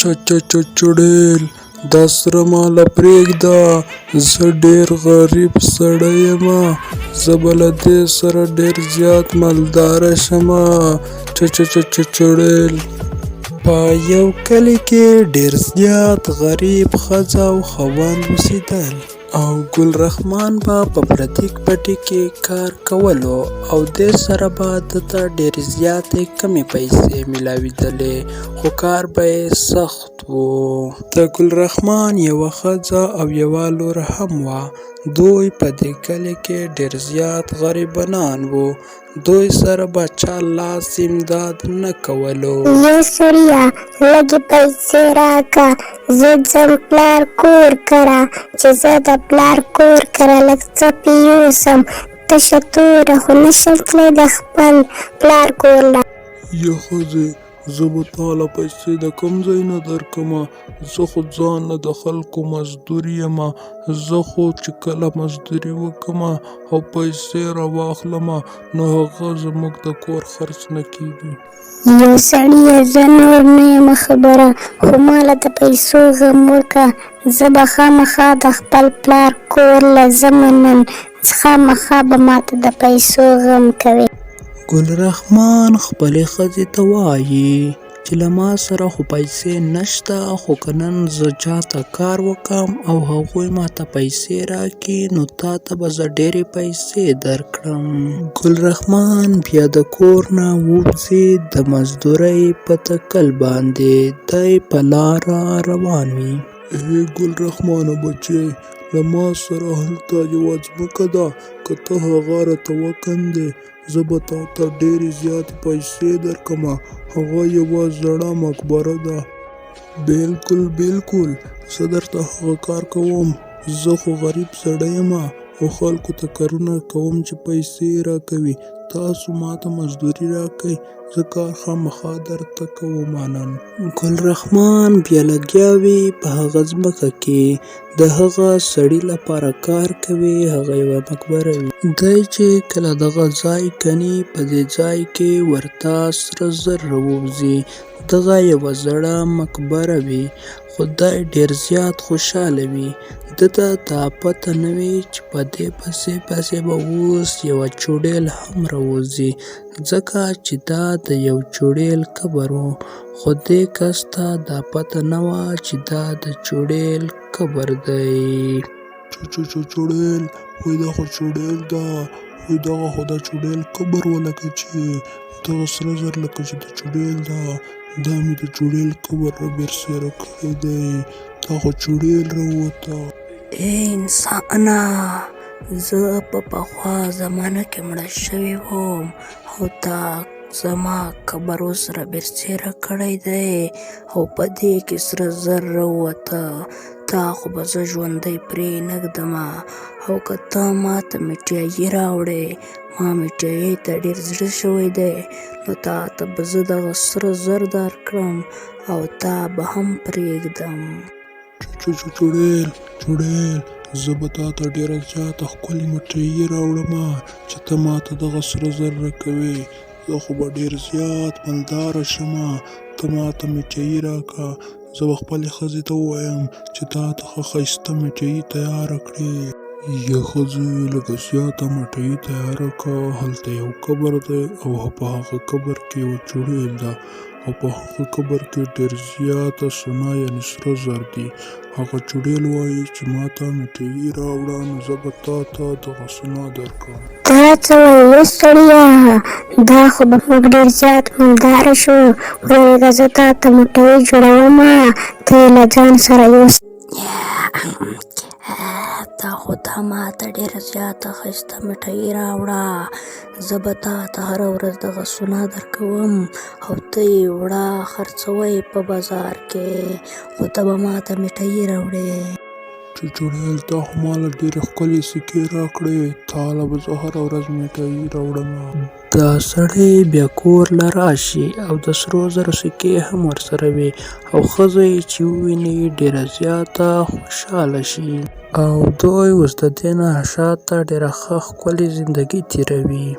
چړیل دا سره ماله پرېږده، زه ډېر غریب سړی یمه، زه به له دې سره ډېر زیات مالداره شمه. چړیل په یو کلي کې ډېر زیات غریب ښځه او خاوند اوسېدل، او ګل رحمان به په پردي پټي کې کار کولو او دې سره به ده ته ډېرې زیاتې کمې پیسې میلاوېدلې، خو کار به یې سخت و. د ګل رحمان یوه ښځه او یوه لور هم وه. دوی په دې کلي کې ډېر زیات غریبان وو. دوی سره به چا لاس امداد نه کولو. یو سړیه لږې پیسې راکه، زه ځم پلار کور کره، چې زه د پلار کور کره لږ څه پې یوسم، تشه توره خو نشم تللی د خپل پلار کور له. یا ښځې زه به تاله پیسې د کوم ځای نه درکمه، زه خو ځان نه د خلکو مزدور یمه، زه خو چې کله مزدوري وکمه او پیسې راواخلمه نو هغه زموږ د کور خرڅ نه کېږي. یو سړیه زه نور نه یم خبره، خو ماله د پیسو غم وکړه، زه به خامخا د خپل پلار کور له ځمه نن، خامخا به ماته د پیسو غم کوې. ګل رحمان خپلې ښځې ته وایي چې له ما سره خو پیسې نشته، خو که نن زه چاته کار وکړم او هغوی ماته پیسې راکړي نو تا ته به زه ډېرې پیسې درکړم. ګل رحمان بیا د کور نه ووځي، د مزدورۍ په تکل باندې دی په لاره روان وي. ای ګل رحمانه بچی، له ما سره هلته یوه ځمکه ده، که ته هغه راته وکندې زه به تا ته ډېرې زیاتې پیسې درکمه. هغه یوه زړه مقبره ده. بالکل زه درته هغه کار کوم. زه خو غریب سړی یمه او خلکو ته کارونه کوم چې پیسې راکوي. تاسو ماته مزدوري راکئ، زه کار خامخا درته کومه نن. ګل رحمان بیا لګیا وي په هغه ځمکه کې، د هغه سړي لپاره کار کوي. هغه یوه مقبره وي. دی چې کله دغه ځای کني په دې ځای کې ورته سره زر راووځي. دغه یوه زړه مقبره وي، خو دی ډېر زیات خوشحاله وي. ده ته دا پته نه وي چې په دې پسې به اوس یوه چړیل هم راوځي، ځکه چې دا د یو چړیل قبر و، خو دې کس ته دا پته نه وه چې دا د چړیل قبر دی. چړیل وایي دا خو چړیل ده، وایي دغه خو د چړیل قبر و، لکه چې دغه سره زر لکه چې د چړیل ده، دا مې د چړیل قبر را برسېره کړی دی، دا خو چړیل راووته. ای انسانه، زه په پخوا زمانه کې مړه شوې وم او تا زما قبر اوس را برسېره کړی دی او په دې کې سره زر راووته. تا خو به زه ژوندی پرېنږدمه، او که ته ماته مټیایي راوړې، ما مټیایي ته ډېر زړه شوی دی، نو تا ته به زه دغه سره زر درکړم او تا به هم پرېږدم. چړیل زه به تا ته ډېره زیاته ښکلې مټیایي راوړمه چې ته ماته دغه سره زر راکوې. زه خو به ډېر زیات مالداره شمه، ته ماته مټیایي راکړه. زه به خپلې ښځې ته ووایم چې تا ته ښه ښایسته مټیایي تیاره کړي. یا ښځې لږه زیاته مټیایي تیاره کړه، هلته یو قبر دی او په هغه قبر کې یوه چړیل ده، او په هغه قبر کې ډېر زیاته سونه یعنې سره زر دي. هغه چړیل وایي چې ماته مټیایي راوړه نو زه به تا ته دغه سونه درکړم. دا څه وایې سړیه، دا خو به موږ ډېر زیات مالداره شو، ورېږه زه تا ته مټیایي جوړومه، ته یې له ځان سره یوسه. تا خو تا ما ته ډېره زیاته ښایسته مټیایي راوړه، زه به تا ته هره ورځ دغه سونه درکوم او ته یې وړه خرڅوی په بازار کې، خو ته به ما ته مټیایي راوړې. چړیل تا خو ماله ډېرې ښکلې سکې راکړې، تاله به زه هره ورځ مټیایي راوړمه. دا سړی بیا کور له راشي او د سرو زرو سکې هم ورسره وي، او ښځه یې چې وویني ډېره زیاته خوشحاله شي، او دوی اوس د دې نه شاته ډېره ښه ښکلې زندګي تېروي.